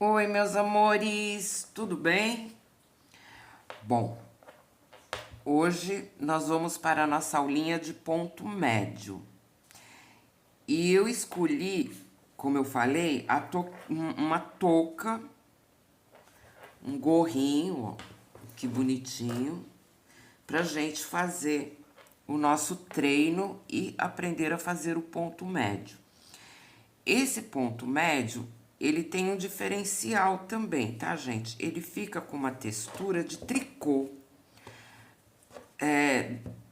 Oi, meus amores, tudo bem? Bom, hoje nós vamos para a nossa aulinha de ponto médio. E eu escolhi, como eu falei, uma touca, um gorrinho, ó, que bonitinho, pra gente fazer o nosso treino e aprender a fazer o ponto médio. Esse ponto médio, ele tem um diferencial também, tá, gente? Ele fica com uma textura de tricô.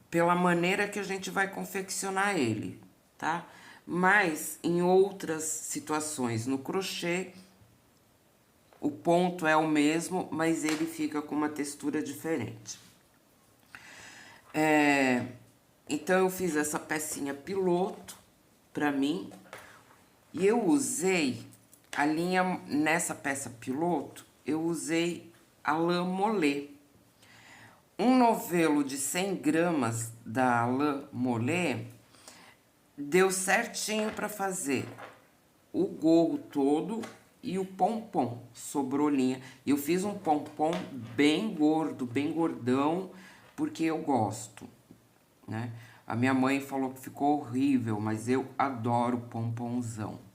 Pela maneira que a gente vai confeccionar ele, tá? Mas em outras situações, no crochê, o ponto é o mesmo, mas ele fica com uma textura diferente. Então, eu fiz essa pecinha piloto pra mim. E eu usei a linha, nessa peça piloto, eu usei a lã molê. Um novelo de 100 gramas da lã molê deu certinho para fazer o gorro todo e o pompom, sobrou linha. Eu fiz um pompom bem gordo, bem gordão, porque eu gosto, né? A minha mãe falou que ficou horrível, mas eu adoro pomponzão.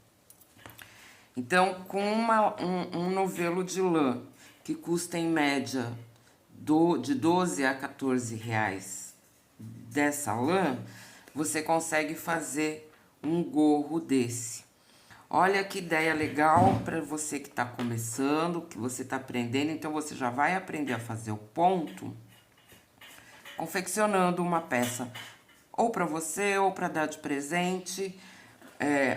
Então, com um novelo de lã, que custa em média de 12 a 14 reais dessa lã, você consegue fazer um gorro desse. Olha que ideia legal para você que está começando, que você está aprendendo. Então, você já vai aprender a fazer o ponto confeccionando uma peça ou para você ou para dar de presente.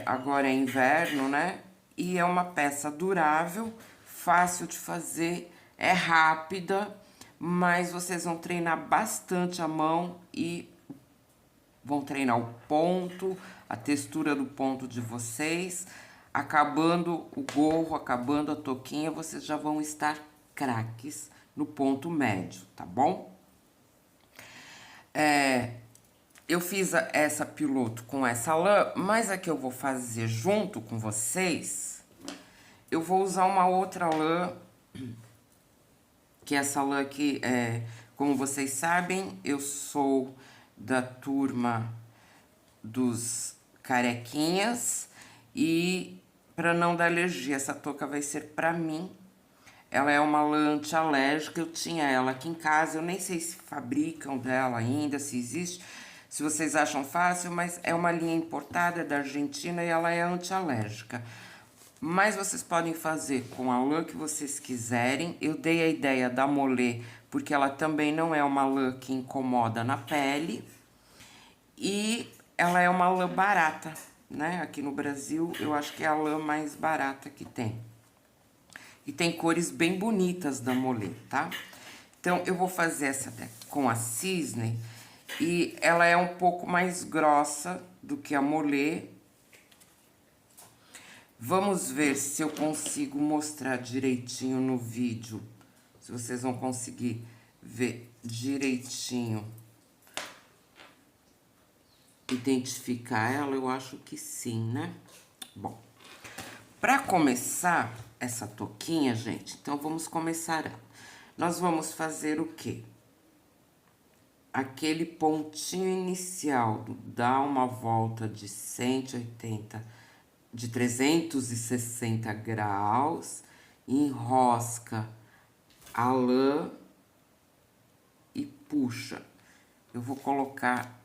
Agora é inverno, né? E é uma peça durável, fácil de fazer, é rápida, mas vocês vão treinar bastante a mão e vão treinar o ponto, a textura do ponto de vocês. Acabando o gorro, acabando a touquinha, vocês já vão estar craques no ponto médio, tá bom? Eu fiz essa piloto com essa lã, mas a que eu vou fazer junto com vocês, eu vou usar uma outra lã, que essa lã aqui, como vocês sabem, eu sou da turma dos carequinhas e para não dar alergia, essa touca vai ser para mim. Ela é uma lã anti-alérgica, eu tinha ela aqui em casa, eu nem sei se fabricam dela ainda, se existe, se vocês acham fácil, mas é uma linha importada da Argentina e ela é anti-alérgica. Mas vocês podem fazer com a lã que vocês quiserem. Eu dei a ideia da molê, porque ela também não é uma lã que incomoda na pele. E ela é uma lã barata, né? Aqui no Brasil, eu acho que é a lã mais barata que tem. E tem cores bem bonitas da molê, tá? Então, eu vou fazer essa com a cisne. E ela é um pouco mais grossa do que a molê. Vamos ver se eu consigo mostrar direitinho no vídeo. Se vocês vão conseguir ver direitinho. Identificar ela, eu acho que sim, né? Bom, para começar essa touquinha, gente, então vamos começar. Nós vamos fazer o quê? Aquele pontinho inicial, dá uma volta de 180, de 360 graus, enrosca a lã e puxa. Eu vou colocar,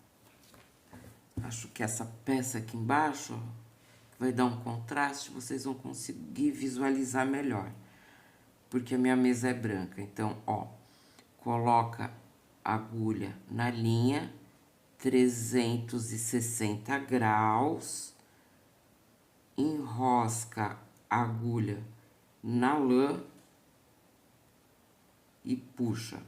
acho que essa peça aqui embaixo, ó, vai dar um contraste, vocês vão conseguir visualizar melhor. Porque a minha mesa é branca. Então, ó, coloca a agulha na linha, 360 graus, enrosca a agulha na lã e puxa.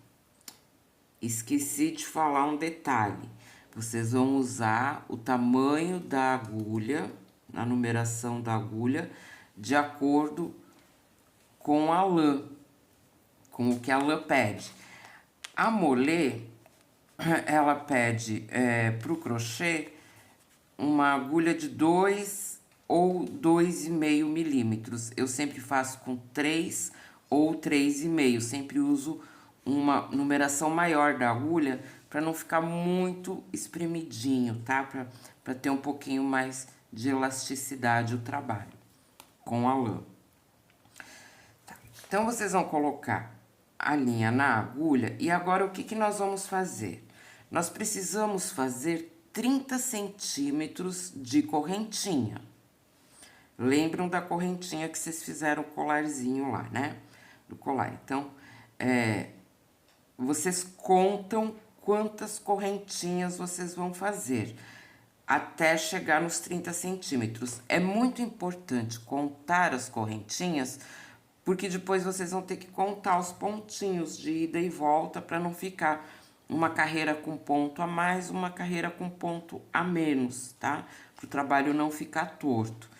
Esqueci de falar um detalhe. Vocês vão usar o tamanho da agulha, a numeração da agulha, de acordo com a lã, com o que a lã pede. A molê, ela pede pro crochê uma agulha de 2 ou 2,5 milímetros. Eu sempre faço com 3 ou 3,5. Sempre uso uma numeração maior da agulha para não ficar muito espremidinho, tá? Para ter um pouquinho mais de elasticidade o trabalho com a lã. Tá. Então, vocês vão colocar a linha na agulha e agora o que nós vamos fazer? Nós precisamos fazer 30 centímetros de correntinha. Lembram da correntinha que vocês fizeram o colarzinho lá, né? Do colar. Então, vocês contam quantas correntinhas vocês vão fazer até chegar nos 30 centímetros. É muito importante contar as correntinhas, porque depois vocês vão ter que contar os pontinhos de ida e volta para não ficar uma carreira com ponto a mais, uma carreira com ponto a menos, tá? Para o trabalho não ficar torto.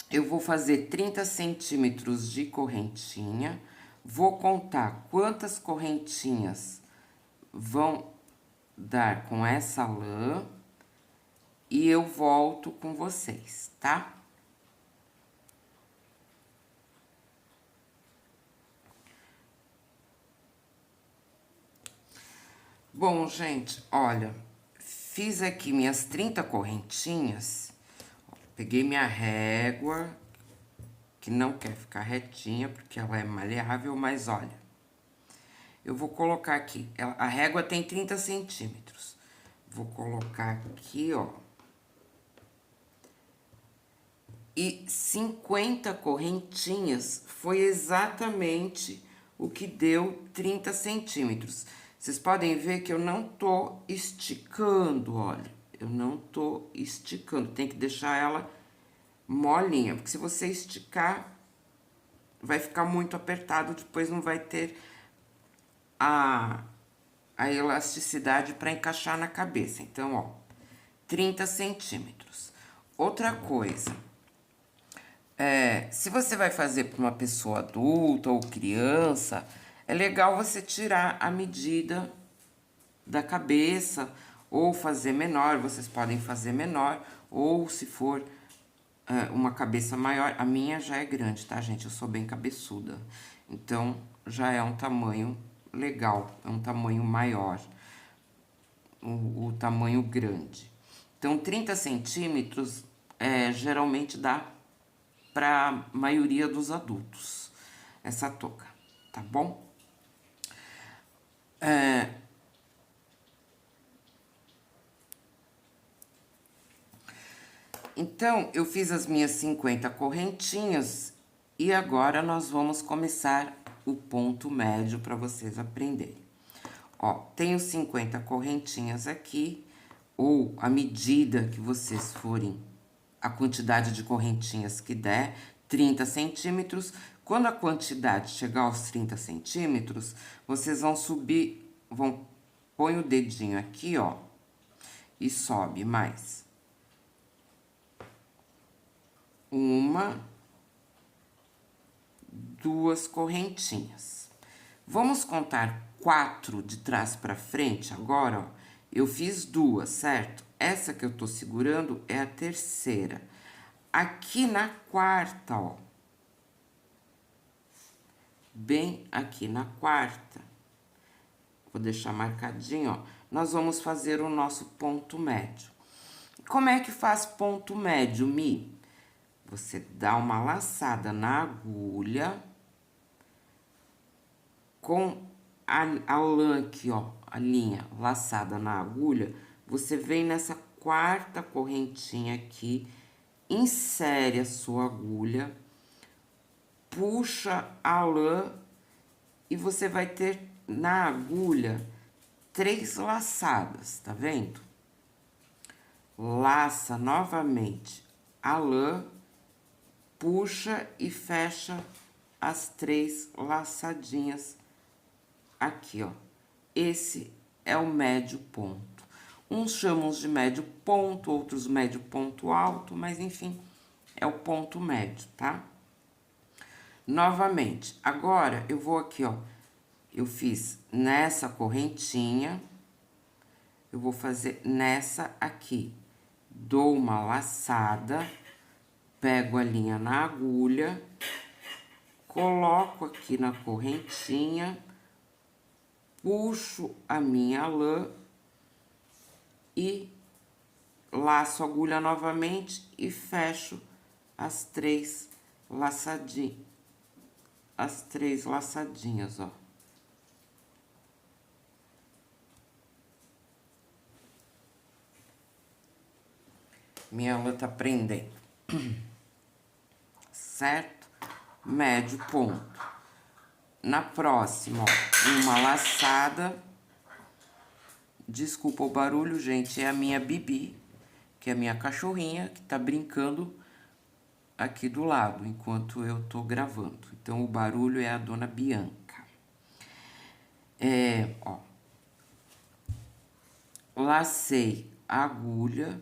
Eu vou fazer 30 centímetros de correntinha, vou contar quantas correntinhas vão dar com essa lã e eu volto com vocês, tá? Bom, gente, olha, fiz aqui minhas 30 correntinhas, peguei minha régua, que não quer ficar retinha, porque ela é maleável, mas olha, eu vou colocar aqui, a régua tem 30 centímetros, vou colocar aqui, ó, e 50 correntinhas foi exatamente o que deu 30 centímetros. Vocês podem ver que eu não tô esticando, olha. Eu não tô esticando, tem que deixar ela molinha, porque se você esticar, vai ficar muito apertado, depois não vai ter a elasticidade para encaixar na cabeça. Então, ó, 30 centímetros. Outra coisa, se você vai fazer para uma pessoa adulta ou criança, é legal você tirar a medida da cabeça ou fazer menor. Vocês podem fazer menor, ou se for uma cabeça maior, a minha já é grande, tá, gente? Eu sou bem cabeçuda, então já é um tamanho legal, é um tamanho maior, o tamanho grande. Então, 30 centímetros geralmente dá para maioria dos adultos, essa touca, tá bom? Então, eu fiz as minhas 50 correntinhas e agora nós vamos começar o ponto médio para vocês aprenderem. Ó, tenho 50 correntinhas aqui, ou a medida que vocês forem, a quantidade de correntinhas que der, 30 centímetros. Quando a quantidade chegar aos 30 centímetros, vocês vão subir, põe o dedinho aqui, ó, e sobe mais. Uma, duas correntinhas. Vamos contar 4 de trás para frente agora, ó. Eu fiz 2, certo? Essa que eu tô segurando é a terceira. Aqui na quarta, ó. Bem aqui na quarta. Vou deixar marcadinho, ó. Nós vamos fazer o nosso ponto médio. Como é que faz ponto médio, Mi? Você dá uma laçada na agulha com a lã aqui, ó, a linha laçada na agulha, você vem nessa quarta correntinha aqui, insere a sua agulha, puxa a lã e você vai ter na agulha 3 laçadas, tá vendo? Laça novamente a lã, puxa e fecha as 3 laçadinhas aqui, ó. Esse é o médio ponto. Uns chamam de médio ponto, outros médio ponto alto, mas enfim, é o ponto médio, tá? Novamente, agora eu vou aqui, ó. Eu fiz nessa correntinha, eu vou fazer nessa aqui. Dou uma laçada, Pego a linha na agulha, coloco aqui na correntinha, puxo a minha lã e laço a agulha novamente e fecho as três laçadinhas, ó. Minha lã tá prendendo, certo? Médio ponto. Na próxima, ó, uma laçada. Desculpa o barulho, gente, é a minha Bibi, que é a minha cachorrinha, que tá brincando aqui do lado, enquanto eu tô gravando. Então, o barulho é a dona Bianca. Ó. Lacei a agulha.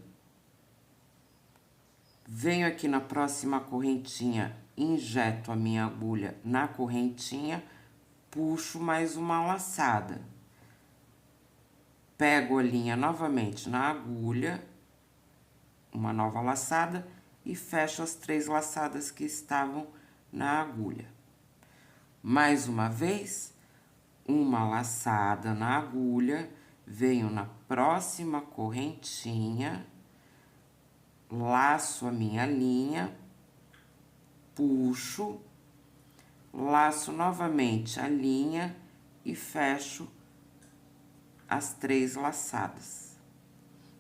Venho aqui na próxima correntinha, injeto a minha agulha na correntinha, puxo mais uma laçada. Pego a linha novamente na agulha, uma nova laçada, e fecho as três laçadas que estavam na agulha. Mais uma vez, uma laçada na agulha, venho na próxima correntinha, laço a minha linha, puxo, laço novamente a linha e fecho as três laçadas.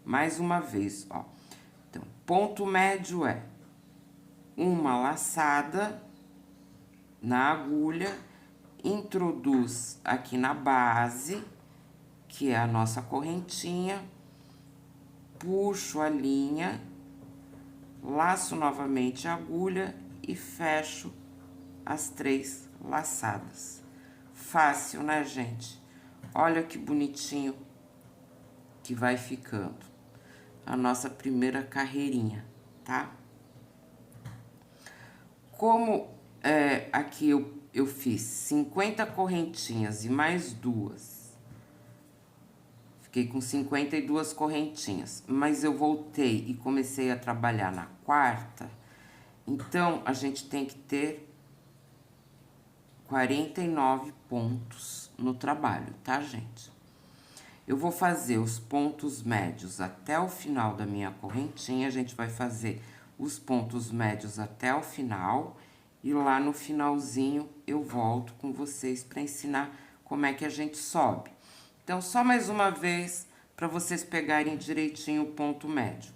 Mais uma vez, ó. Então, ponto médio é uma laçada na agulha, introduz aqui na base, que é a nossa correntinha, puxo a linha, laço novamente a agulha e fecho as três laçadas. Fácil, né, gente? Olha que bonitinho que vai ficando a nossa primeira carreirinha, tá? Como aqui eu fiz 50 correntinhas e mais duas, fiquei com 52 correntinhas, mas eu voltei e comecei a trabalhar na quarta, então a gente tem que ter 49 pontos no trabalho, tá, gente? Eu vou fazer os pontos médios até o final da minha correntinha, a gente vai fazer os pontos médios até o final, e lá no finalzinho eu volto com vocês para ensinar como é que a gente sobe. Então, só mais uma vez, para vocês pegarem direitinho o ponto médio.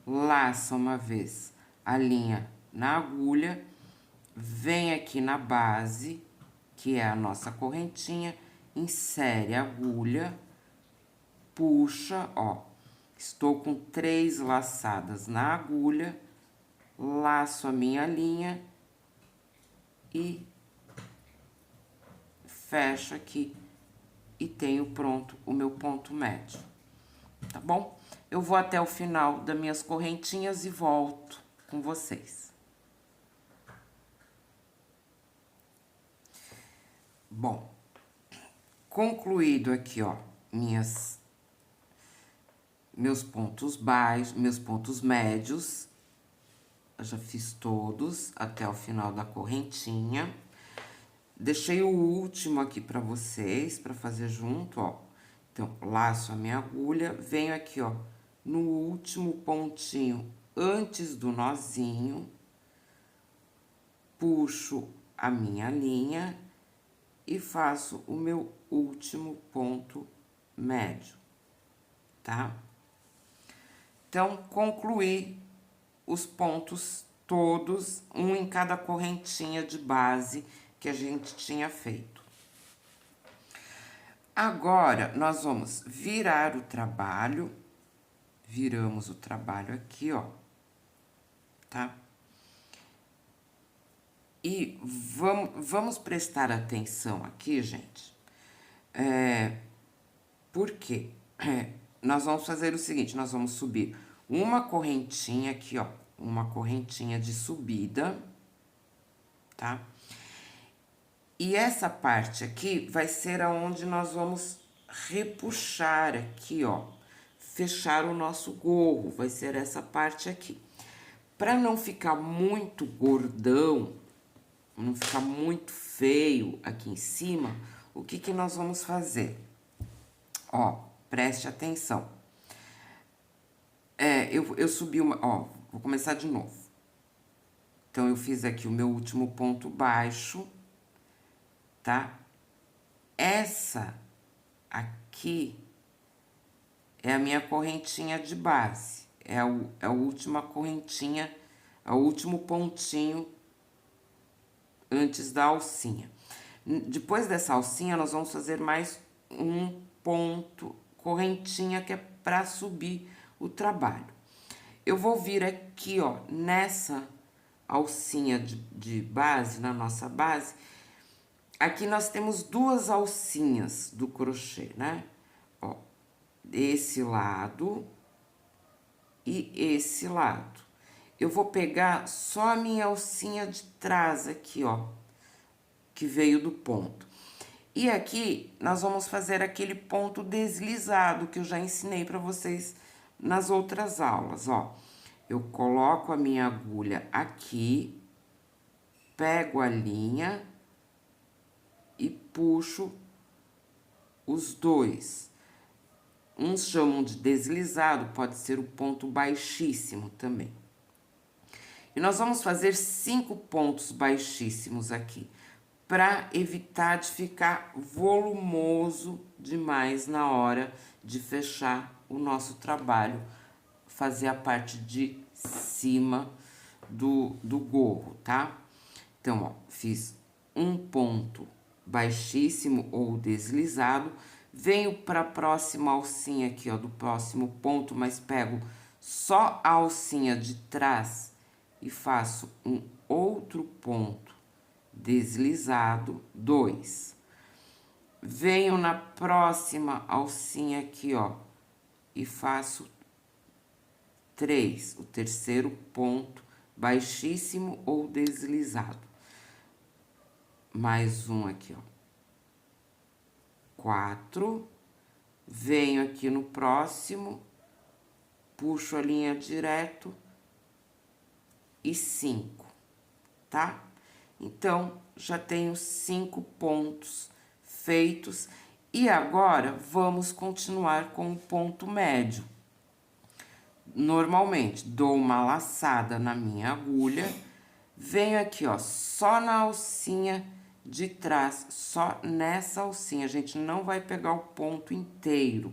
Laça uma vez a linha na agulha, vem aqui na base, que é a nossa correntinha, insere a agulha, puxa, ó, estou com 3 laçadas na agulha, laço a minha linha e fecho aqui e tenho pronto o meu ponto médio, tá bom? Eu vou até o final das minhas correntinhas e volto com vocês. Bom, concluído aqui, ó, meus pontos baixos, meus pontos médios, eu já fiz todos até o final da correntinha. Deixei o último aqui pra vocês, pra fazer junto, ó. Então, laço a minha agulha, venho aqui, ó, no último pontinho, antes do nozinho, puxo a minha linha e faço o meu último ponto médio, tá? Então, concluí os pontos todos, um em cada correntinha de base que a gente tinha feito. Agora, nós vamos virar o trabalho, viramos o trabalho aqui, ó, tá? E vamos prestar atenção aqui, gente, porque nós vamos fazer o seguinte, nós vamos subir uma correntinha aqui, ó, uma correntinha de subida, tá? E essa parte aqui vai ser aonde nós vamos repuxar aqui, ó, fechar o nosso gorro, vai ser essa parte aqui. Pra não ficar muito gordão, não ficar muito feio aqui em cima, o que que nós vamos fazer? Ó, preste atenção. Eu subi uma... Ó, vou começar de novo. Então, eu fiz aqui o meu último ponto baixo, tá? Essa aqui é a minha correntinha de base. É a última correntinha, é o último pontinho antes da alcinha. Depois dessa alcinha, nós vamos fazer mais um ponto, correntinha, que é pra subir o trabalho. Eu vou vir aqui, ó, nessa alcinha de base, na nossa base. Aqui nós temos duas alcinhas do crochê, né? Ó, esse lado e esse lado. Eu vou pegar só a minha alcinha de trás aqui, ó, que veio do ponto. E aqui, nós vamos fazer aquele ponto deslizado que eu já ensinei pra vocês nas outras aulas, ó. Eu coloco a minha agulha aqui, pego a linha e puxo os dois. Uns chamam de deslizado, pode ser o ponto baixíssimo também. E nós vamos fazer 5 pontos baixíssimos aqui, para evitar de ficar volumoso demais na hora de fechar o nosso trabalho, fazer a parte de cima do gorro, tá? Então, ó, fiz um ponto baixíssimo ou deslizado, venho para a próxima alcinha aqui, ó, do próximo ponto, mas pego só a alcinha de trás e faço um outro ponto deslizado, 2. Venho na próxima alcinha aqui, ó, e faço 3, o terceiro ponto baixíssimo ou deslizado. Mais um aqui, ó. 4. Venho aqui no próximo, puxo a linha direto e 5, tá? Então, já tenho 5 pontos feitos. E agora, vamos continuar com o ponto médio. Normalmente, dou uma laçada na minha agulha, venho aqui, ó, só na alcinha de trás, só nessa alcinha. A gente não vai pegar o ponto inteiro.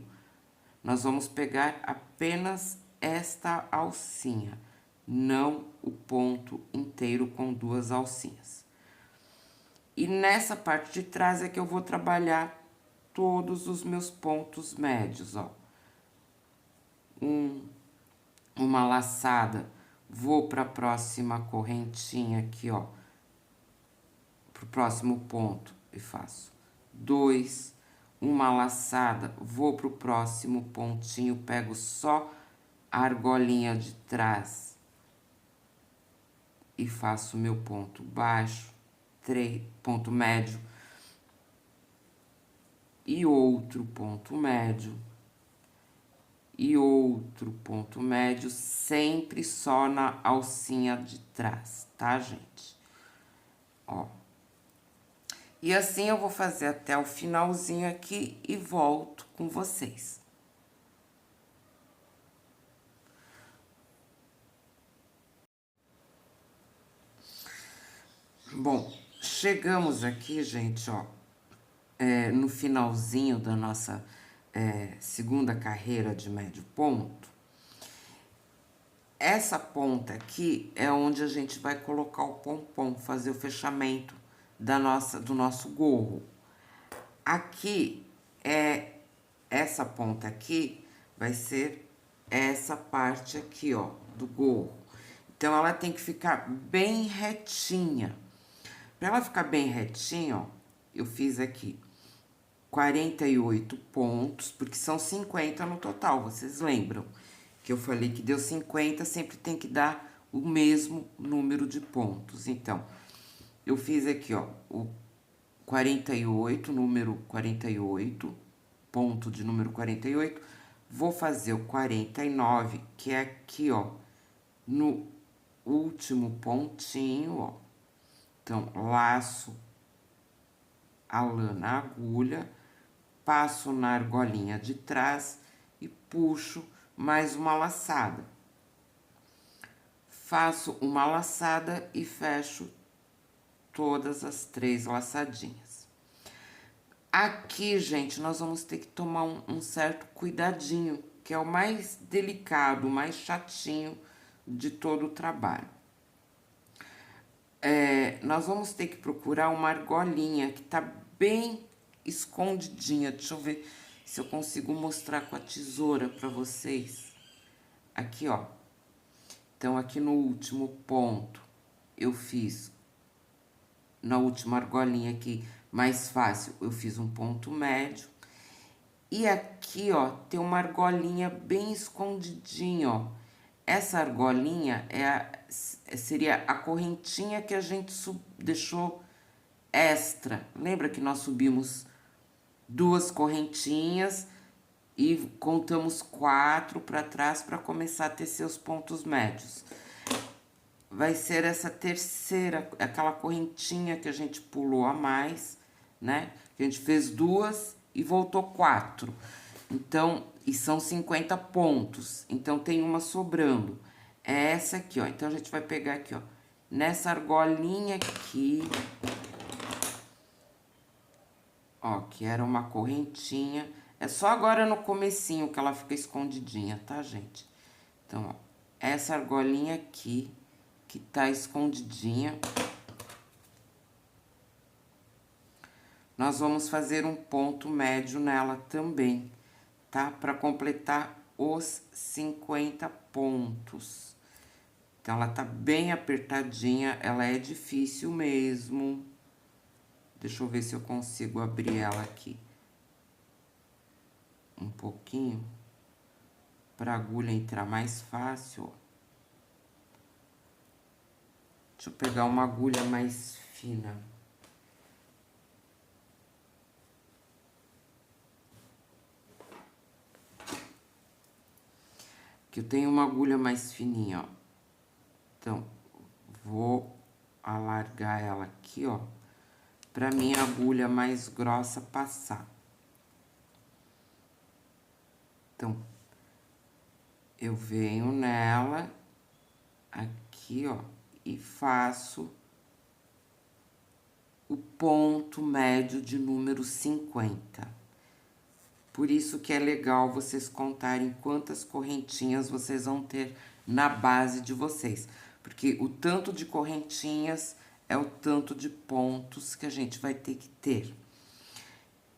Nós vamos pegar apenas esta alcinha, não o ponto inteiro com 2 alcinhas. E nessa parte de trás é que eu vou trabalhar todos os meus pontos médios, ó. Uma laçada, vou para a próxima correntinha aqui, ó, pro próximo ponto e faço 2, uma laçada, vou pro próximo pontinho, pego só a argolinha de trás e faço meu ponto baixo, 3, ponto médio, e outro ponto médio, e outro ponto médio, sempre só na alcinha de trás, tá, gente? Ó. E assim eu vou fazer até o finalzinho aqui e volto com vocês. Bom, chegamos aqui, gente, ó, no finalzinho da nossa segunda carreira de médio ponto. Essa ponta aqui é onde a gente vai colocar o pompom, fazer o fechamento do nosso gorro. Aqui, essa ponta aqui vai ser essa parte aqui, ó, do gorro. Então, ela tem que ficar bem retinha. Pra ela ficar bem retinha, ó, eu fiz aqui 48 pontos, porque são 50 no total, vocês lembram? Que eu falei que deu 50, sempre tem que dar o mesmo número de pontos. Então, eu fiz aqui, ó, o 48, número 48, ponto de número 48. Vou fazer o 49, que é aqui, ó, no último pontinho, ó. Então, laço a lã na agulha, passo na argolinha de trás e puxo mais uma laçada. Faço uma laçada e fecho todas as 3 laçadinhas. Aqui, gente, nós vamos ter que tomar um certo cuidadinho, que é o mais delicado, o mais chatinho de todo o trabalho. Nós vamos ter que procurar uma argolinha que tá bem escondidinha. Deixa eu ver se eu consigo mostrar com a tesoura pra vocês. Aqui, ó. Então, aqui no último ponto, eu fiz, na última argolinha aqui, mais fácil, eu fiz um ponto médio. E aqui, ó, tem uma argolinha bem escondidinha, ó. Essa argolinha seria a correntinha que a gente deixou extra. Lembra que nós subimos 2 correntinhas e contamos 4 para trás para começar a tecer os pontos médios. Vai ser essa terceira, aquela correntinha que a gente pulou a mais, né? A gente fez 2 e voltou 4. Então, e são 50 pontos. Então, tem uma sobrando. É essa aqui, ó. Então, a gente vai pegar aqui, ó. Nessa argolinha aqui, ó, que era uma correntinha. É só agora no comecinho que ela fica escondidinha, tá, gente? Então, ó, essa argolinha aqui, que tá escondidinha. Nós vamos fazer um ponto médio nela também, tá? Pra completar os 50 pontos. Então, ela tá bem apertadinha, ela é difícil mesmo. Deixa eu ver se eu consigo abrir ela aqui um pouquinho, pra agulha entrar mais fácil, ó. Deixa eu pegar uma agulha mais fina. Que eu tenho uma agulha mais fininha, ó. Então, vou alargar ela aqui, ó, pra minha agulha mais grossa passar. Então, eu venho nela, aqui, ó, e faço o ponto médio de número 50. Por isso que é legal vocês contarem quantas correntinhas vocês vão ter na base de vocês. Porque o tanto de correntinhas é o tanto de pontos que a gente vai ter que ter.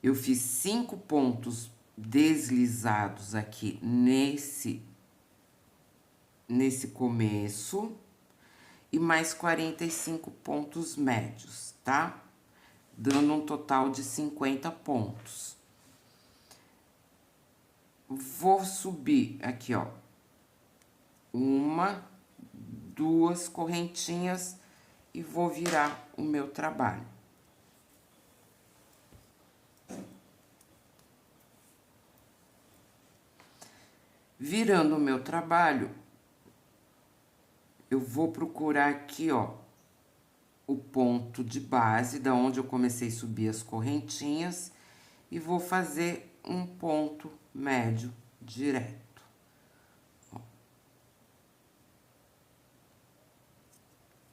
Eu fiz 5 pontos deslizados aqui nesse começo e mais 45 pontos médios, tá? Dando um total de 50 pontos. Vou subir aqui, ó, 1, 2 correntinhas e vou virar o meu trabalho. Virando o meu trabalho, eu vou procurar aqui, ó, o ponto de base, da onde eu comecei a subir as correntinhas, e vou fazer um ponto médio direto. Ó.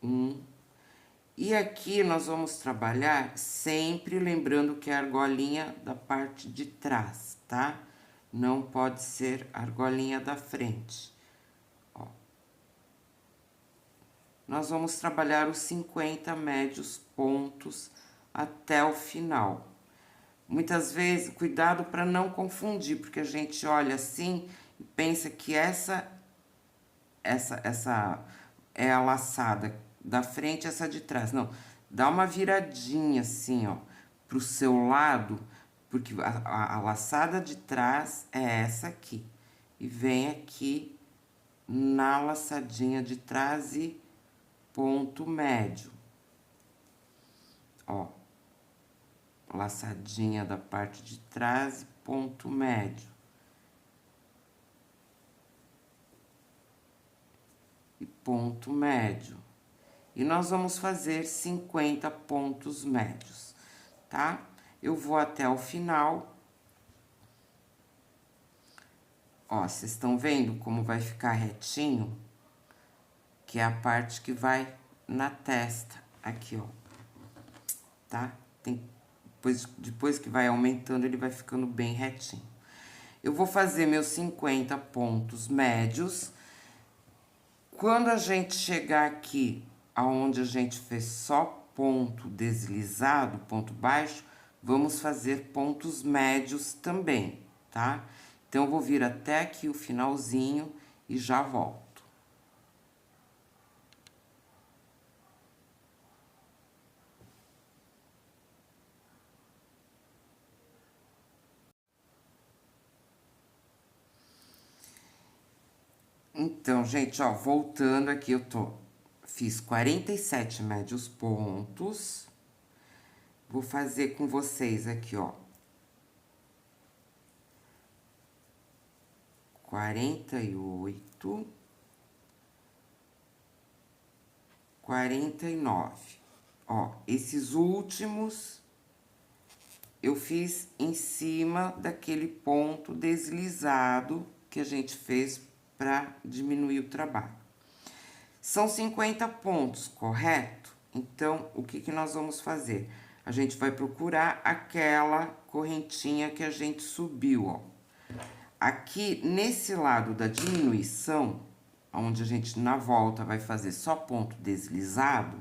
1. E aqui nós vamos trabalhar sempre lembrando que é a argolinha da parte de trás, tá? Não pode ser a argolinha da frente. Ó. Nós vamos trabalhar os 50 médios pontos até o final. Muitas vezes, cuidado para não confundir, porque a gente olha assim e pensa que essa é a laçada da frente, essa de trás. Não, dá uma viradinha assim, ó, pro seu lado, porque a laçada de trás é essa aqui. E vem aqui na laçadinha de trás e ponto médio. Ó, laçadinha da parte de trás e ponto médio. E ponto médio. E nós vamos fazer 50 pontos médios, tá? Eu vou até o final. Ó, vocês estão vendo como vai ficar retinho? Que é a parte que vai na testa, aqui, ó. Tá? Depois que vai aumentando, ele vai ficando bem retinho. Eu vou fazer meus 50 pontos médios. Quando a gente chegar aqui, aonde a gente fez só ponto deslizado, ponto baixo, vamos fazer pontos médios também, tá? Então, eu vou vir até aqui o finalzinho e já volto. Então, gente, ó, voltando aqui, fiz 47 médios pontos. Vou fazer com vocês aqui, ó. 48. 49. Ó, esses últimos eu fiz em cima daquele ponto deslizado que a gente fez para diminuir o trabalho. São 50 pontos, correto? Então, o que nós vamos fazer? A gente vai procurar aquela correntinha que a gente subiu, ó. Aqui, nesse lado da diminuição, onde a gente, na volta, vai fazer só ponto deslizado,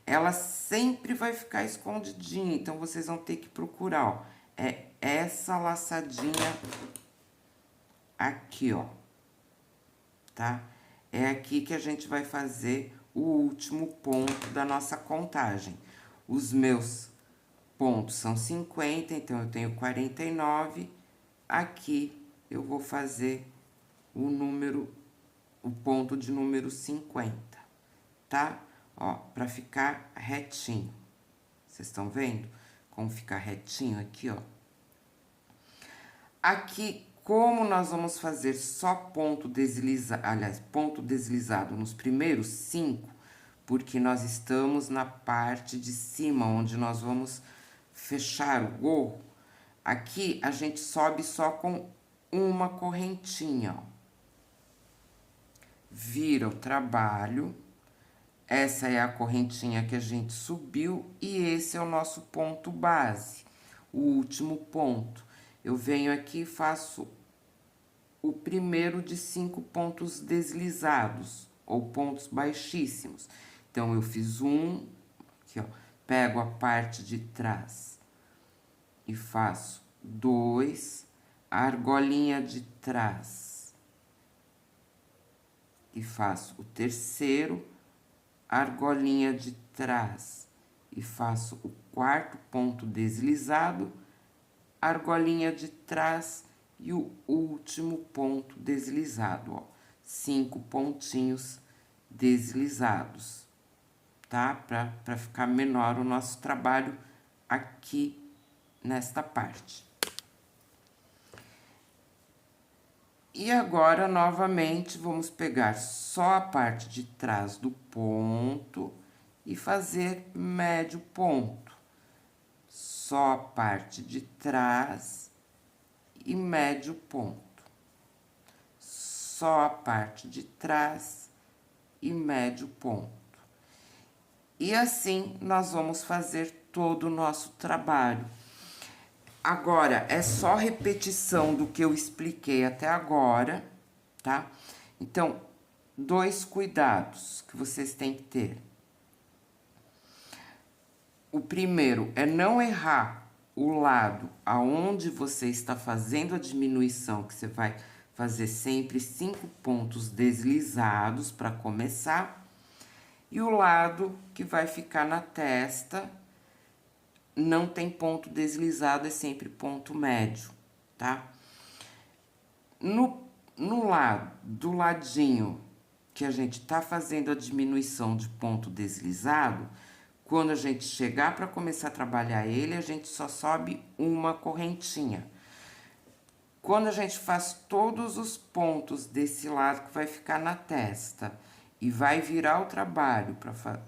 ela sempre vai ficar escondidinha. Então, vocês vão ter que procurar, ó. É essa laçadinha aqui, ó. Tá? É aqui que a gente vai fazer o último ponto da nossa contagem. Os meus pontos são 50, então eu tenho 49. Aqui eu vou fazer o ponto de número 50, tá? Ó, pra ficar retinho. Vocês estão vendo como ficar retinho aqui, ó? Aqui, como nós vamos fazer só ponto deslizado, aliás, ponto deslizado nos primeiros 5, porque nós estamos na parte de cima, onde nós vamos fechar o gorro, aqui a gente sobe só com uma correntinha, ó. Vira o trabalho, essa é a correntinha que a gente subiu e esse é o nosso ponto base, o último ponto. Eu venho aqui e faço o primeiro de 5 pontos deslizados, ou pontos baixíssimos. Então, eu fiz um, aqui, ó, pego a parte de trás e faço 2, a argolinha de trás, e faço o terceiro, a argolinha de trás, e faço o quarto ponto deslizado, a argolinha de trás e o último ponto deslizado, ó. 5 pontinhos deslizados, tá? Pra ficar menor o nosso trabalho aqui nesta parte. E agora, novamente, vamos pegar só a parte de trás do ponto e fazer médio ponto. Só a parte de trás e médio ponto. Só a parte de trás e médio ponto. E assim, nós vamos fazer todo o nosso trabalho. Agora, é só repetição do que eu expliquei até agora, tá? Então, 2 cuidados que vocês têm que ter. O primeiro é não errar o lado aonde você está fazendo a diminuição, que você vai fazer sempre 5 pontos deslizados para começar. E o lado que vai ficar na testa, não tem ponto deslizado, é sempre ponto médio, tá? No lado, do ladinho que a gente tá fazendo a diminuição de ponto deslizado, quando a gente chegar para começar a trabalhar ele, a gente só sobe uma correntinha. Quando a gente faz todos os pontos desse lado que vai ficar na testa e vai virar o trabalho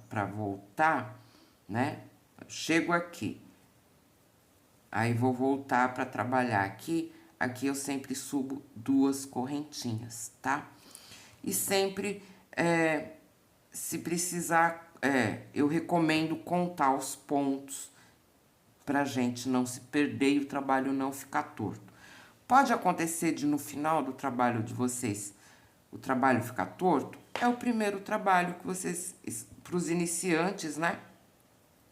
para voltar, né? Chego aqui, aí vou voltar para trabalhar aqui. Aqui eu sempre subo 2 correntinhas, tá? E sempre, se precisar, eu recomendo contar os pontos pra gente não se perder e o trabalho não ficar torto. Pode acontecer de no final do trabalho de vocês o trabalho ficar torto? É o primeiro trabalho que vocês, para os iniciantes, né?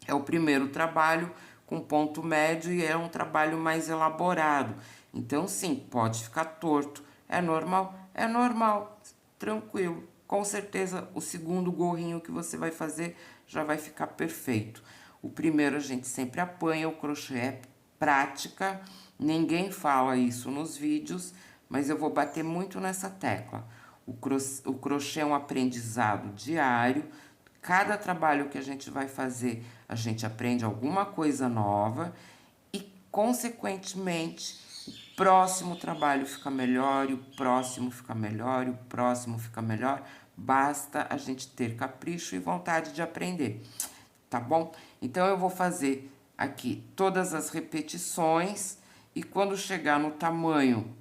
É o primeiro trabalho com ponto médio e é um trabalho mais elaborado. Então, sim, pode ficar torto. É normal? É normal, tranquilo. Com certeza, o segundo gorrinho que você vai fazer já vai ficar perfeito. O primeiro a gente sempre apanha, o crochê é prática. Ninguém fala isso nos vídeos, mas eu vou bater muito nessa tecla. O crochê é um aprendizado diário. Cada trabalho que a gente vai fazer, a gente aprende alguma coisa nova e, consequentemente, o próximo trabalho fica melhor, e o próximo fica melhor, e o próximo fica melhor. Basta a gente ter capricho e vontade de aprender, tá bom? Então, eu vou fazer aqui todas as repetições e quando chegar no tamanho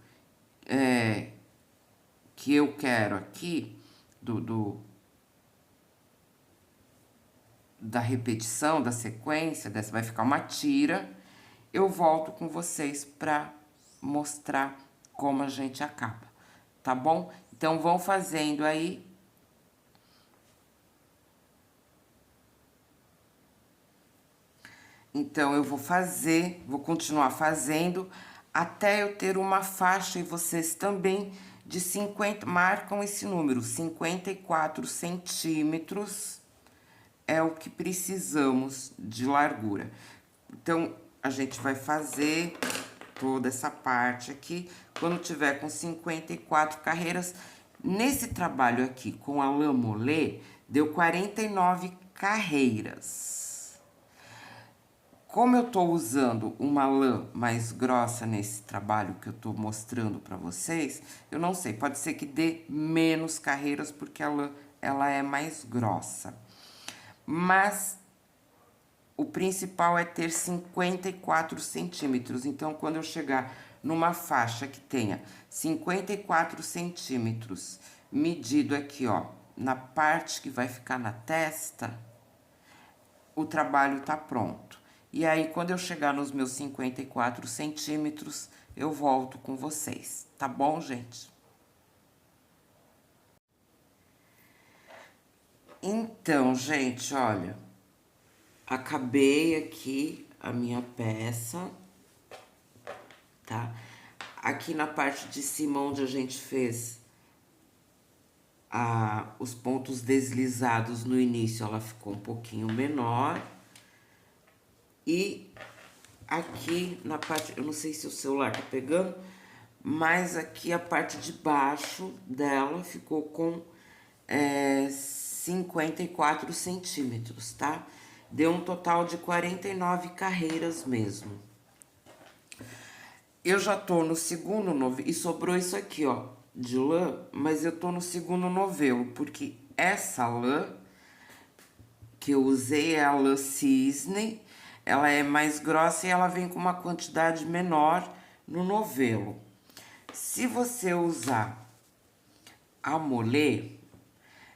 que eu quero aqui, da repetição, da sequência, dessa vai ficar uma tira, eu volto com vocês para mostrar como a gente acaba, tá bom? Então, vão fazendo aí. Então, eu vou continuar fazendo até eu ter uma faixa e vocês também de 50, marcam esse número, 54 centímetros é o que precisamos de largura. Então, a gente vai fazer toda essa parte aqui. Quando tiver com 54 carreiras, nesse trabalho aqui com a lã molê, deu 49 carreiras. Como eu tô usando uma lã mais grossa nesse trabalho que eu tô mostrando pra vocês, eu não sei, pode ser que dê menos carreiras porque a lã, ela é mais grossa. Mas o principal é ter 54 centímetros. Então, quando eu chegar numa faixa que tenha 54 centímetros, medido aqui, ó, na parte que vai ficar na testa, o trabalho tá pronto. E aí, quando eu chegar nos meus 54 centímetros, eu volto com vocês, tá bom, gente? Então, gente, olha, acabei aqui a minha peça, tá? Aqui na parte de cima, onde a gente fez os pontos deslizados no início, ela ficou um pouquinho menor. E aqui na parte, eu não sei se o celular tá pegando, mas aqui a parte de baixo dela ficou com 54 centímetros, tá? Deu um total de 49 carreiras mesmo. Eu já tô no segundo novelo, e sobrou isso aqui, ó, de lã, mas eu tô no segundo novelo, porque essa lã que eu usei é a lã cisne, ela é mais grossa e ela vem com uma quantidade menor no novelo. Se você usar a molê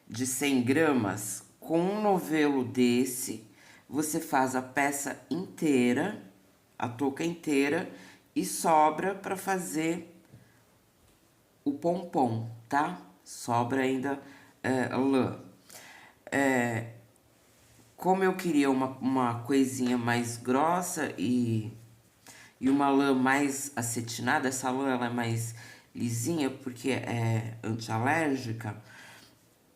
de 100 gramas, com um novelo desse, você faz a peça inteira, a touca inteira, e sobra para fazer o pompom, tá? Sobra ainda lã. Como eu queria uma coisinha mais grossa e uma lã mais acetinada, essa lã ela é mais lisinha porque é antialérgica.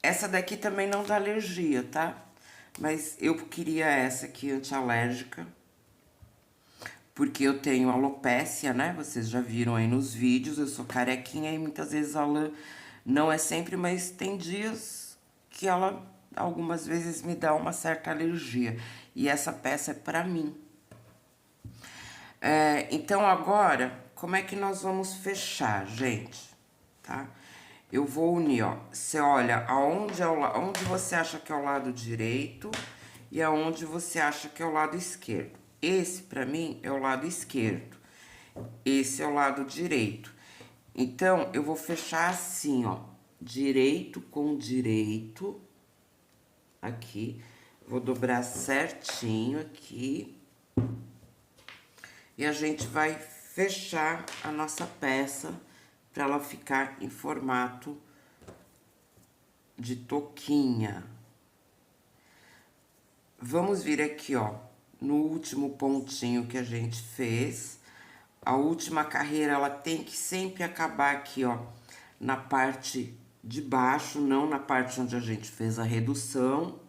Essa daqui também não dá alergia, tá? Mas eu queria essa aqui antialérgica, porque eu tenho alopécia, né? Vocês já viram aí nos vídeos, eu sou carequinha e muitas vezes a lã não é sempre, mas tem dias que ela algumas vezes me dá uma certa alergia. E essa peça é pra mim. Então, agora, como é que nós vamos fechar, gente? Tá? Eu vou unir, ó. Você olha aonde onde você acha que é o lado direito e aonde você acha que é o lado esquerdo. Esse, pra mim, é o lado esquerdo. Esse é o lado direito. Então, eu vou fechar assim, ó. Direito com direito. Aqui. Vou dobrar certinho aqui. E a gente vai fechar a nossa peça para ela ficar em formato de toquinha. Vamos vir aqui, ó, no último pontinho que a gente fez. A última carreira, ela tem que sempre acabar aqui, ó, na parte de baixo, não na parte onde a gente fez a redução.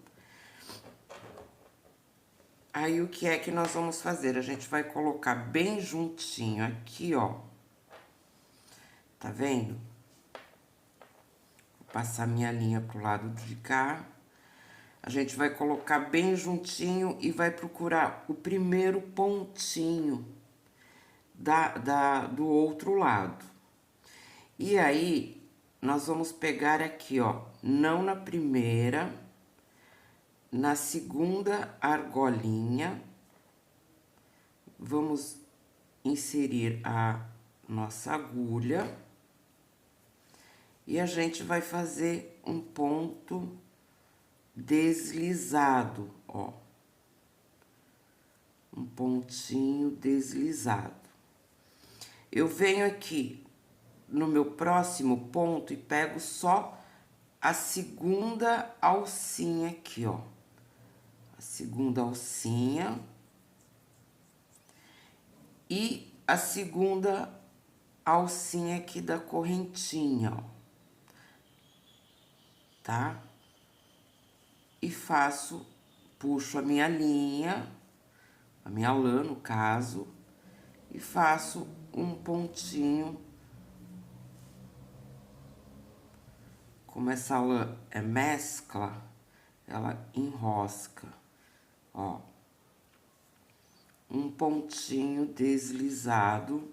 Aí, o que é que nós vamos fazer? A gente vai colocar bem juntinho aqui, ó. Tá vendo? Vou passar minha linha pro lado de cá. A gente vai colocar bem juntinho e vai procurar o primeiro pontinho do outro lado. E aí, nós vamos pegar aqui, ó, não na primeira, na segunda argolinha, vamos inserir a nossa agulha e a gente vai fazer um ponto deslizado, ó. Um pontinho deslizado. Eu venho aqui no meu próximo ponto e pego só a segunda alcinha aqui, ó. A segunda alcinha. E a segunda alcinha aqui da correntinha, ó. Tá? E faço, puxo a minha linha, a minha lã, no caso, e faço um pontinho. Como essa lã é mescla, ela enrosca, ó. Um pontinho deslizado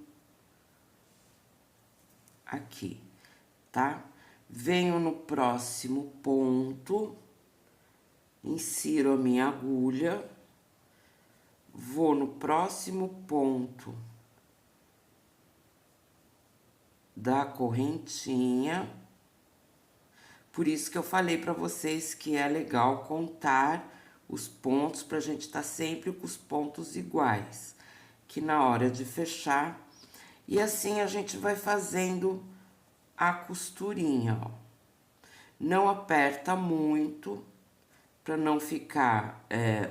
aqui, tá? Venho no próximo ponto, insiro a minha agulha, vou no próximo ponto da correntinha. Por isso que eu falei pra vocês que é legal contar os pontos pra gente tá sempre com os pontos iguais, que na hora de fechar, e assim a gente vai fazendo a costurinha, ó. Não aperta muito, pra não ficar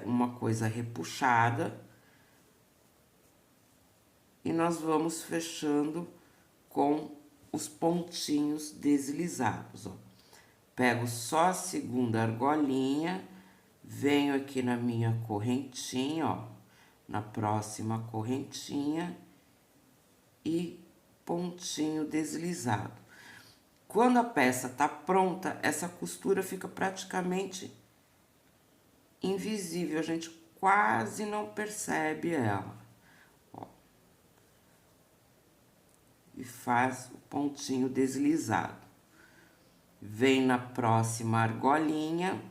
uma coisa repuxada. E nós vamos fechando com os pontinhos deslizados, ó. Pego só a segunda argolinha, venho aqui na minha correntinha, ó, na próxima correntinha e pontinho deslizado. Quando a peça tá pronta, essa costura fica praticamente invisível, a gente quase não percebe ela, ó. E faz o pontinho deslizado. Vem na próxima argolinha,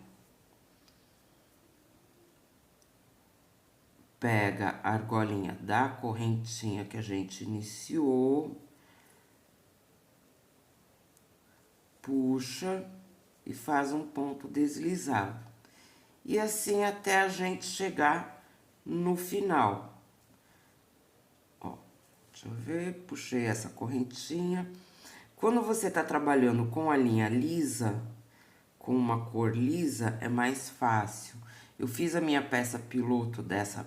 pega a argolinha da correntinha que a gente iniciou, puxa e faz um ponto deslizado. E assim até a gente chegar no final. Ó, deixa eu ver, puxei essa correntinha. Quando você tá trabalhando com a linha lisa, com uma cor lisa, é mais fácil. Eu fiz a minha peça piloto dessa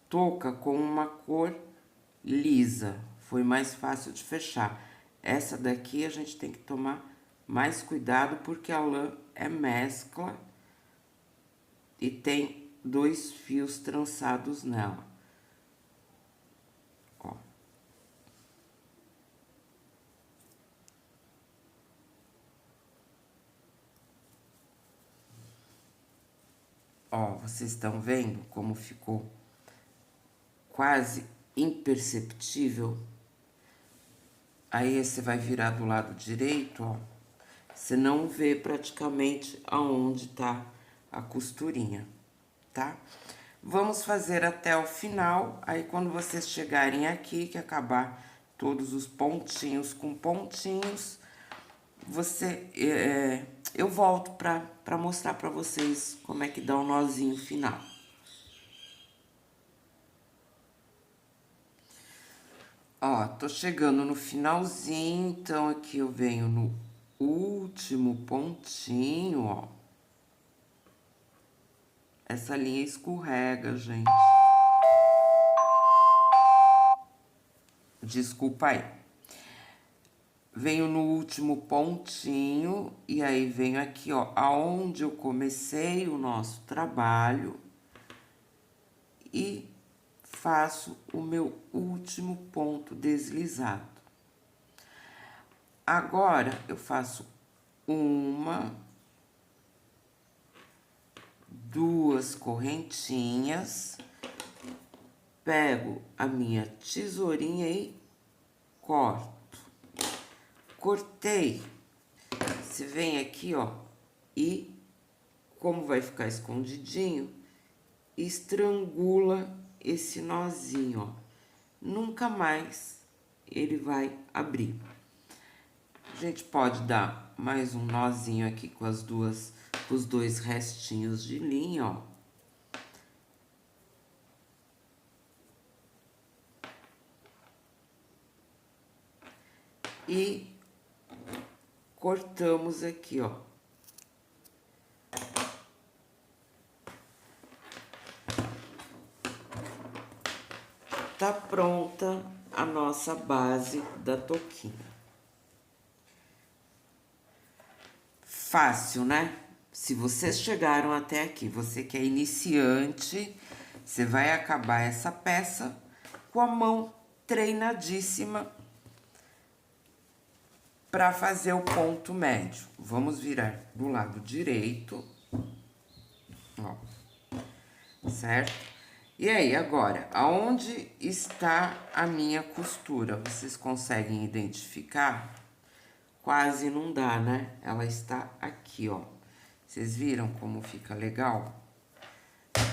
touca com uma cor lisa, foi mais fácil de fechar. Essa daqui a gente tem que tomar mais cuidado porque a lã é mescla e tem 2 fios trançados nela. Ó. Ó, vocês estão vendo como ficou quase imperceptível? Aí, você vai virar do lado direito, ó. Você não vê praticamente aonde tá a costurinha, tá? Vamos fazer até o final, aí quando vocês chegarem aqui, que acabar todos os pontinhos com pontinhos, eu volto pra mostrar pra vocês como é que dá o nozinho final. Ó, tô chegando no finalzinho, então aqui eu venho no último pontinho, ó. Essa linha escorrega, gente. Desculpa aí. Venho no último pontinho e aí venho aqui, ó, aonde eu comecei o nosso trabalho e faço o meu último ponto deslizado. Agora, eu faço uma, duas correntinhas, pego a minha tesourinha e corto. Cortei, você vem aqui, ó, e como vai ficar escondidinho, estrangula esse nozinho, ó. Nunca mais ele vai abrir. A gente pode dar mais um nozinho aqui com os dois restinhos de linha, ó. E cortamos aqui, ó. Tá pronta a nossa base da touquinha. Fácil, né? Se vocês chegaram até aqui, você que é iniciante, você vai acabar essa peça com a mão treinadíssima para fazer o ponto médio. Vamos virar do lado direito, ó, certo? E aí, agora, aonde está a minha costura? Vocês conseguem identificar? Quase não dá, né? Ela está aqui, ó. Vocês viram como fica legal?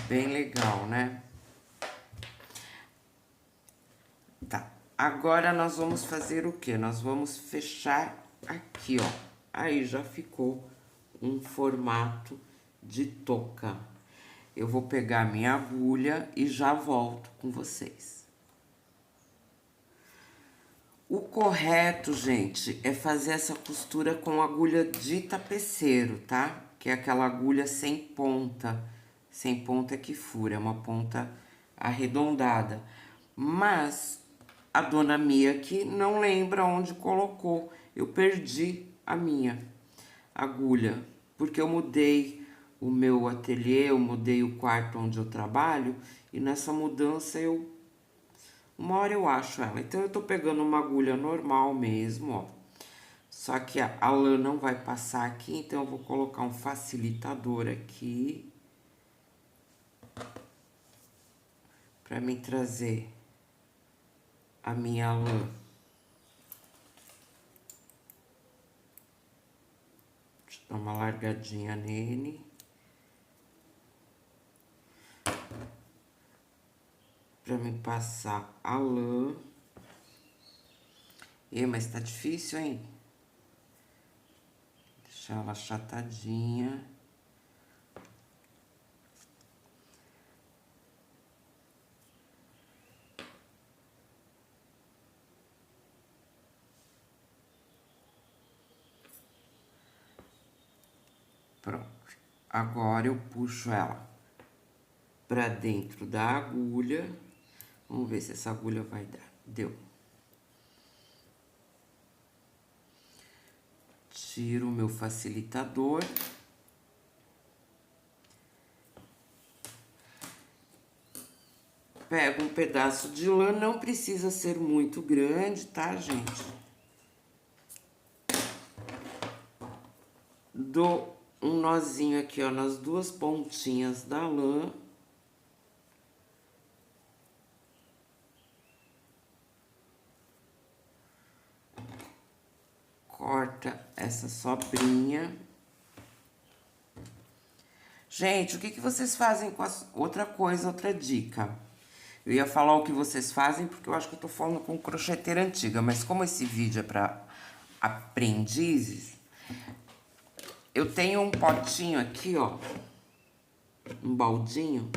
Bem legal, né? Tá. Agora, nós vamos fazer o quê? Nós vamos fechar aqui, ó. Aí, já ficou um formato de touca. Eu vou pegar minha agulha e já volto com vocês. O correto, gente, é fazer essa costura com agulha de tapeceiro, tá? Que é aquela agulha sem ponta. Sem ponta que fura, é uma ponta arredondada. Mas a dona Mia aqui não lembra onde colocou. Eu perdi a minha agulha, porque eu mudei o meu ateliê, eu mudei o quarto onde eu trabalho, e nessa mudança uma hora eu acho ela. Então, eu tô pegando uma agulha normal mesmo, ó. Só que a lã não vai passar aqui, então eu vou colocar um facilitador aqui. Pra me trazer a minha lã. Deixa eu dar uma largadinha nele. Pra me passar a lã. Mas tá difícil, hein? Deixar ela achatadinha. Pronto. Agora eu puxo ela pra dentro da agulha. Vamos ver se essa agulha vai dar. Deu. Tiro o meu facilitador. Pego um pedaço de lã, não precisa ser muito grande, tá, gente? Dou um nozinho aqui, ó, nas duas pontinhas da lã. corta essa sobrinha. Gente, o que vocês fazem com as... Outra coisa, outra dica. Eu ia falar o que vocês fazem, porque eu acho que eu tô falando com crocheteira antiga. Mas como esse vídeo é pra aprendizes, eu tenho um potinho aqui, ó. Um baldinho.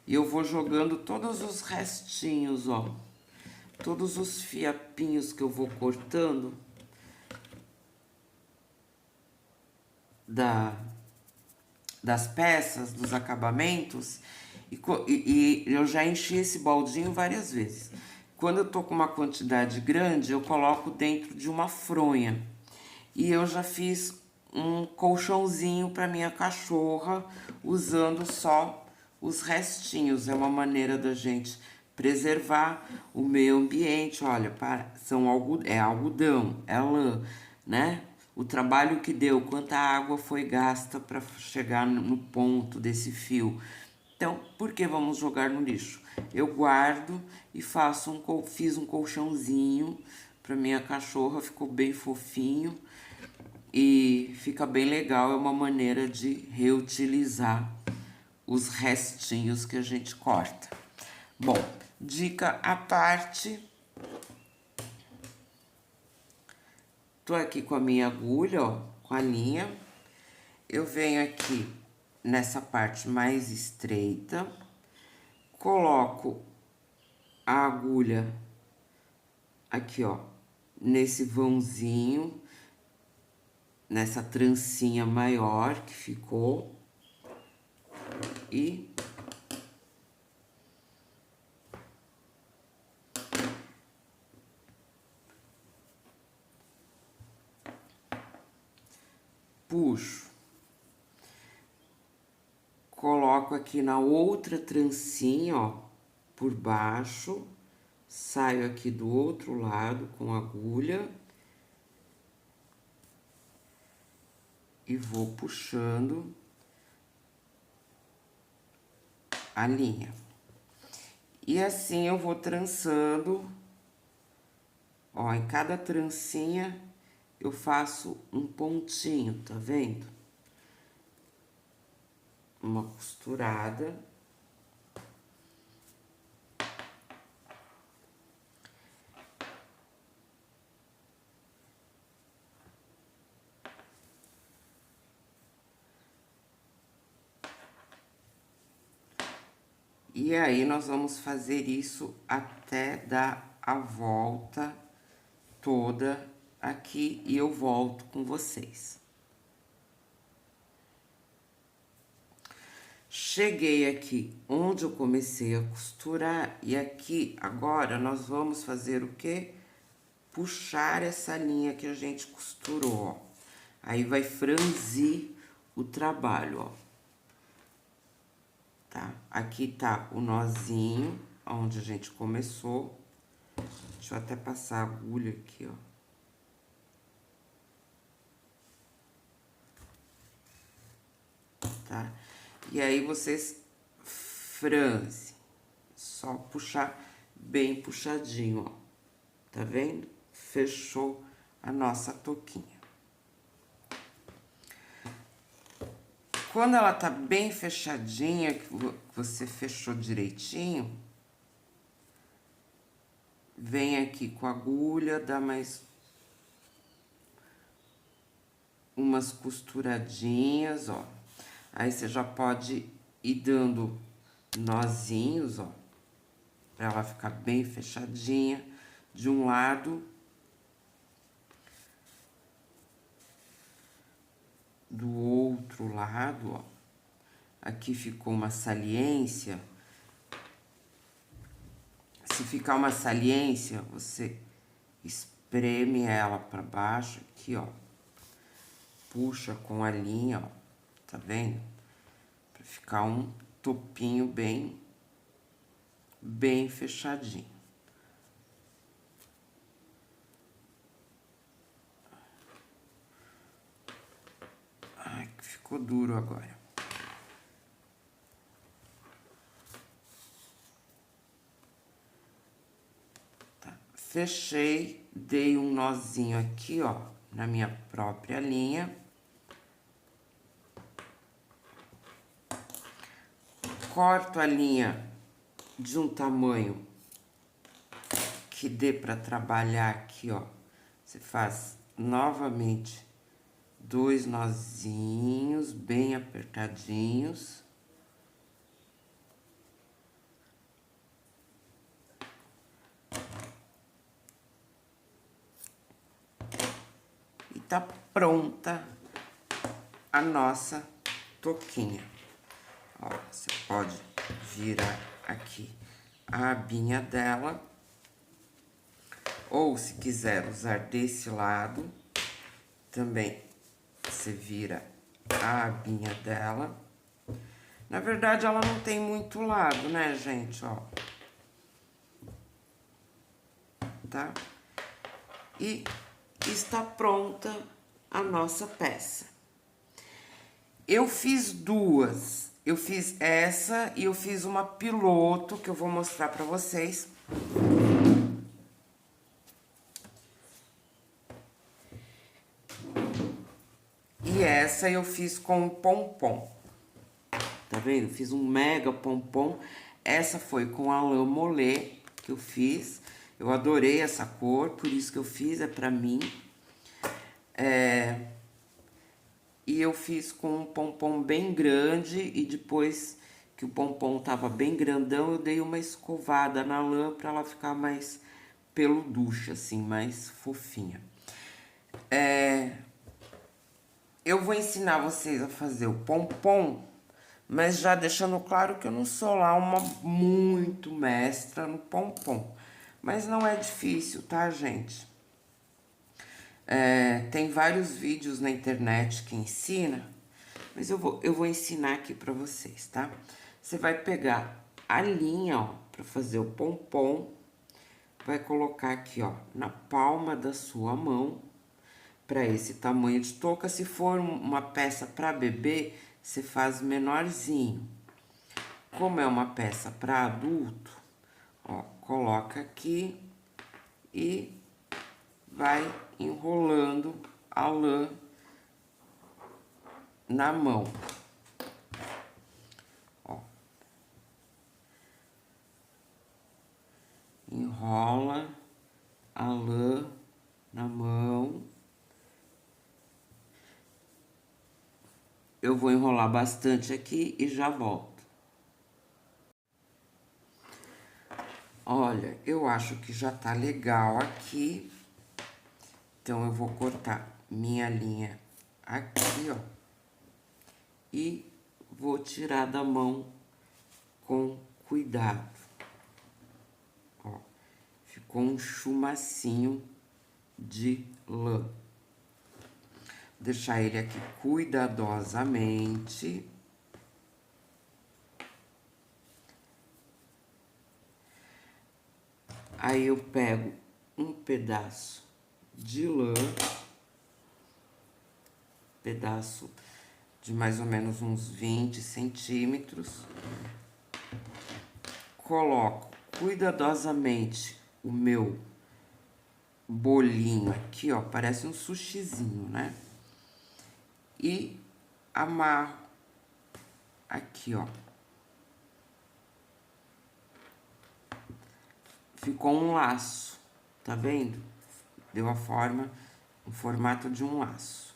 E eu vou jogando todos os restinhos, ó. Todos os fiapinhos que eu vou cortando das peças, dos acabamentos, e eu já enchi esse baldinho várias vezes. Quando eu tô com uma quantidade grande, eu coloco dentro de uma fronha. E eu já fiz um colchãozinho para minha cachorra, usando só os restinhos. É uma maneira da gente preservar o meio ambiente. Olha, é algodão, é lã, né? O trabalho que deu, quanta água foi gasta para chegar no ponto desse fio. Então, por que vamos jogar no lixo? Eu guardo e fiz um colchãozinho para minha cachorra, ficou bem fofinho e fica bem legal. É uma maneira de reutilizar os restinhos que a gente corta. Bom, dica à parte. Tô aqui com a minha agulha, ó, com a linha. Eu venho aqui nessa parte mais estreita, coloco a agulha aqui, ó, nesse vãozinho, nessa trancinha maior que ficou, e puxo. Coloco aqui na outra trancinha, ó, por baixo, saio aqui do outro lado com a agulha e vou puxando a linha. E assim eu vou trançando, ó, em cada trancinha eu faço um pontinho, tá vendo? Uma costurada. E aí, nós vamos fazer isso até dar a volta toda aqui e eu volto com vocês. Cheguei aqui onde eu comecei a costurar e aqui agora nós vamos fazer o quê? Puxar essa linha que a gente costurou, ó. Aí vai franzir o trabalho, ó. Tá? Aqui tá o nozinho, onde a gente começou. Deixa eu até passar a agulha aqui, ó. Tá? E aí, vocês franzem. Só puxar bem puxadinho, ó. Tá vendo? Fechou a nossa touquinha. Quando ela tá bem fechadinha, que você fechou direitinho, vem aqui com a agulha, dá mais umas costuradinhas, ó. Aí você já pode ir dando nozinhos, ó, pra ela ficar bem fechadinha de um lado. Do outro lado, ó. Aqui ficou uma saliência. Se ficar uma saliência, você espreme ela pra baixo aqui, ó. Puxa com a linha, ó. Tá vendo? Pra ficar um topinho bem fechadinho. Ai, que ficou duro agora. Tá. Fechei, dei um nozinho aqui, ó, na minha própria linha. Corto a linha de um tamanho que dê para trabalhar aqui, ó. Você faz novamente 2 nozinhos bem apertadinhos. E tá pronta a nossa touquinha. Ó, você pode virar aqui a abinha dela. Ou, se quiser usar desse lado, também você vira a abinha dela. Na verdade, ela não tem muito lado, né, gente? Ó. Tá? E está pronta a nossa peça. Eu fiz duas. Eu fiz essa e eu fiz uma piloto, que eu vou mostrar pra vocês. E essa eu fiz com pompom. Tá vendo? Fiz um mega pompom. Essa foi com a lã molê que eu fiz. Eu adorei essa cor, por isso que eu fiz, é pra mim. E eu fiz com um pompom bem grande e depois que o pompom tava bem grandão, eu dei uma escovada na lã pra ela ficar mais peluducha, assim, mais fofinha. Eu vou ensinar vocês a fazer o pompom, mas já deixando claro que eu não sou lá uma muito mestra no pompom. Mas não é difícil, tá, gente? Tem vários vídeos na internet que ensina, mas eu vou ensinar aqui pra vocês, tá? Você vai pegar a linha, ó, pra fazer o pompom, vai colocar aqui, ó, na palma da sua mão, pra esse tamanho de touca. Se for uma peça pra bebê, você faz menorzinho. Como é uma peça pra adulto, ó, coloca aqui e vai enrolando a lã na mão. Ó. Enrola a lã na mão. Eu vou enrolar bastante aqui e já volto. Olha, eu acho que já tá legal aqui. Então, eu vou cortar minha linha aqui, ó. E vou tirar da mão com cuidado. Ó, ficou um chumacinho de lã. Vou deixar ele aqui cuidadosamente. Aí eu pego um pedaço de lã, pedaço de mais ou menos uns 20 centímetros. Coloco cuidadosamente o meu bolinho aqui, ó, parece um sushizinho, né? E amarro aqui, ó. Ficou um laço, tá vendo? Deu a forma, o formato de um laço.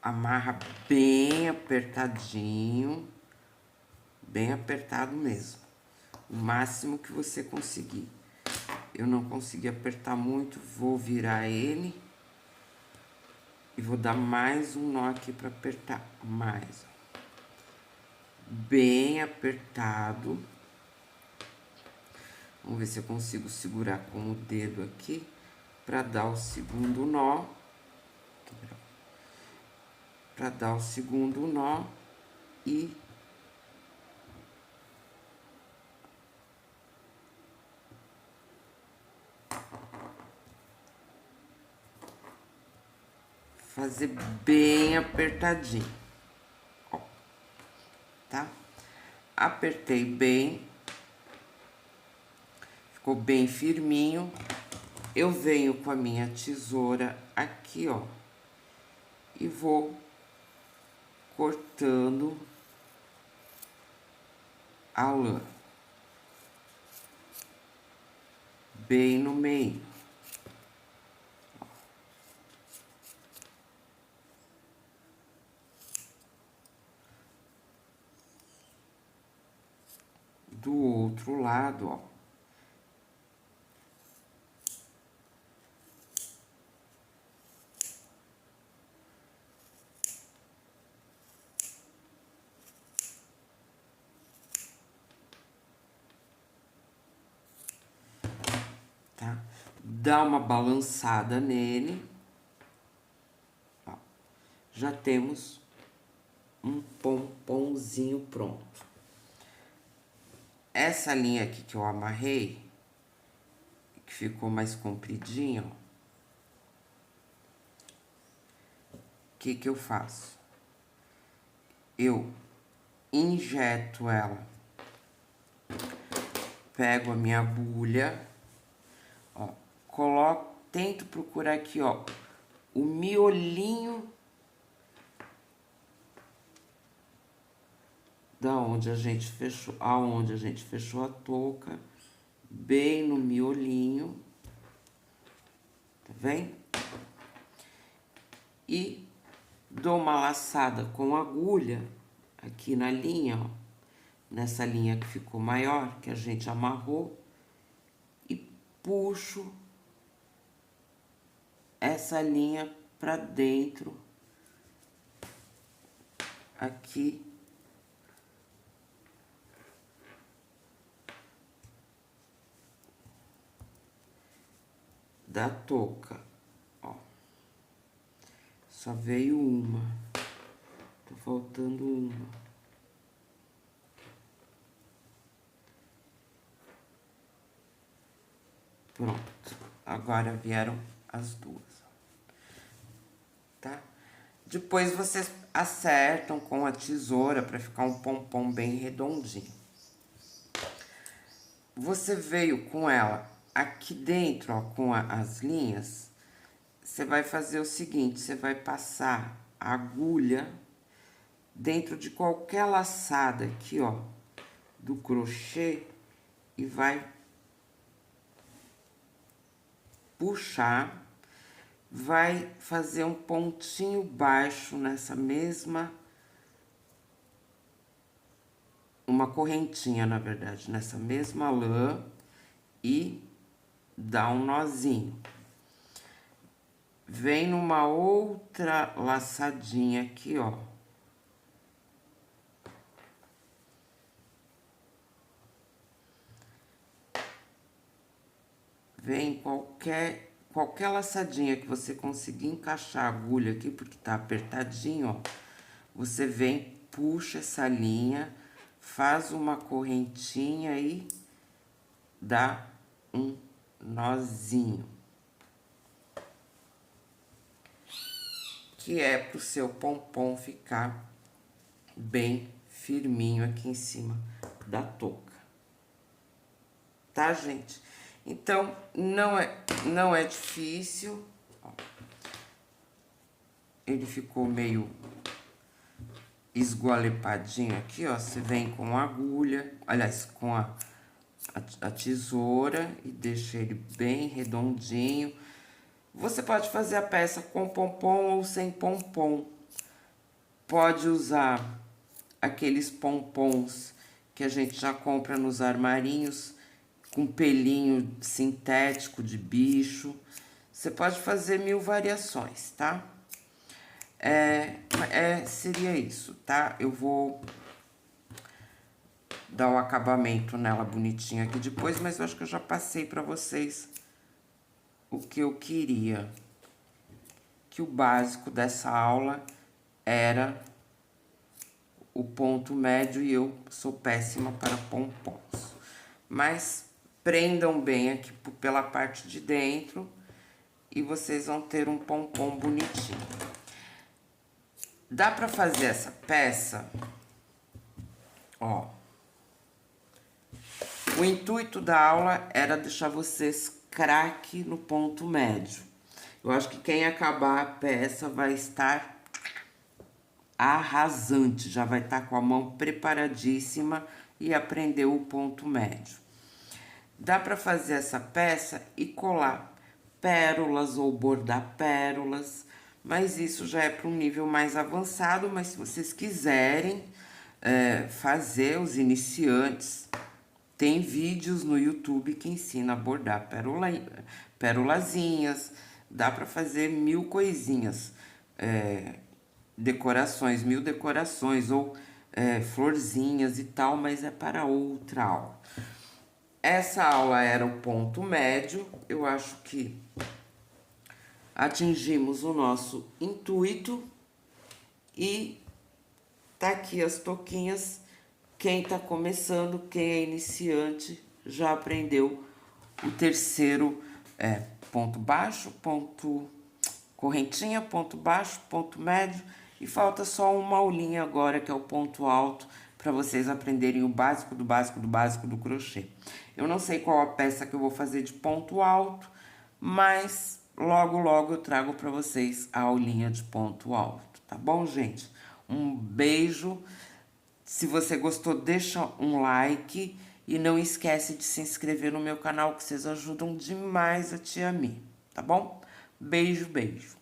Amarra bem apertadinho, bem apertado mesmo. O máximo que você conseguir. Eu não consegui apertar muito, vou virar ele. E vou dar mais um nó aqui pra apertar mais. Bem apertado. Vamos ver se eu consigo segurar com o dedo aqui pra dar o segundo nó. Pra dar o segundo nó e fazer bem apertadinho, ó, tá? Apertei bem, ficou bem firminho. eu venho com a minha tesoura aqui, ó, e vou cortando a lã bem no meio. Do outro lado, ó. Tá? Dá uma balançada nele. Ó. Já temos um pomponzinho pronto. Essa linha aqui que eu amarrei, que ficou mais compridinho, ó. O que que eu faço? Eu injeto ela. Pego a minha agulha, ó, coloco, tento procurar aqui, ó, o miolinho da onde a gente fechou, aonde a gente fechou a touca, bem no miolinho, tá vendo? E dou uma laçada com a agulha aqui na linha, ó, nessa linha que ficou maior, que a gente amarrou, e puxo essa linha pra dentro aqui da touca, ó. Só veio uma, tá faltando uma. Pronto, agora vieram as duas, tá? Depois vocês acertam com a tesoura para ficar um pompom bem redondinho. Você veio com ela aqui dentro, ó, com as linhas, você vai fazer o seguinte, você vai passar a agulha dentro de qualquer laçada aqui, ó, do crochê e vai puxar, vai fazer um pontinho baixo nessa mesma, uma correntinha, na verdade, nessa mesma lã e dá um nozinho. Vem numa outra laçadinha aqui, ó. Vem qualquer laçadinha que você conseguir encaixar a agulha aqui, porque tá apertadinho, ó. Você vem, puxa essa linha, faz uma correntinha e dá um nozinho. Que é pro seu pompom ficar bem firminho aqui em cima da touca. Tá, gente? Então, não é difícil. Ó. Ele ficou meio esgualepadinho aqui, ó. Você vem com a agulha, aliás, com a tesoura e deixa ele bem redondinho. Você pode fazer a peça com pompom ou sem pompom. Pode usar aqueles pompons que a gente já compra nos armarinhos, com pelinho sintético de bicho. Você pode fazer 1000 variações, tá? Seria isso, tá? Eu vou dar o acabamento nela bonitinha aqui depois, mas eu acho que eu já passei pra vocês o que eu queria. Que o básico dessa aula era o ponto médio e eu sou péssima para pompons. Mas prendam bem aqui pela parte de dentro e vocês vão ter um pompom bonitinho. Dá pra fazer essa peça, ó. O intuito da aula era deixar vocês craque no ponto médio. Eu acho que quem acabar a peça vai estar arrasante, já vai estar com a mão preparadíssima e aprendeu o ponto médio. Dá para fazer essa peça e colar pérolas ou bordar pérolas, mas isso já é para um nível mais avançado. Mas se vocês quiserem fazer, os iniciantes, tem vídeos no YouTube que ensina a bordar pérolazinhas, dá para fazer 1000 coisinhas, decorações, 1000 decorações ou florzinhas e tal, mas é para outra aula. Essa aula era o ponto médio, eu acho que atingimos o nosso intuito e tá aqui as touquinhas. Quem tá começando, quem é iniciante, já aprendeu o terceiro ponto baixo, ponto correntinha, ponto baixo, ponto médio, e falta só uma aulinha agora, que é o ponto alto, para vocês aprenderem o básico do básico do básico do crochê. Eu não sei qual a peça que eu vou fazer de ponto alto, mas logo, logo eu trago para vocês a aulinha de ponto alto, tá bom, gente? Um beijo. Se você gostou, deixa um like e não esquece de se inscrever no meu canal, que vocês ajudam demais a tia Mi, tá bom? Beijo, beijo.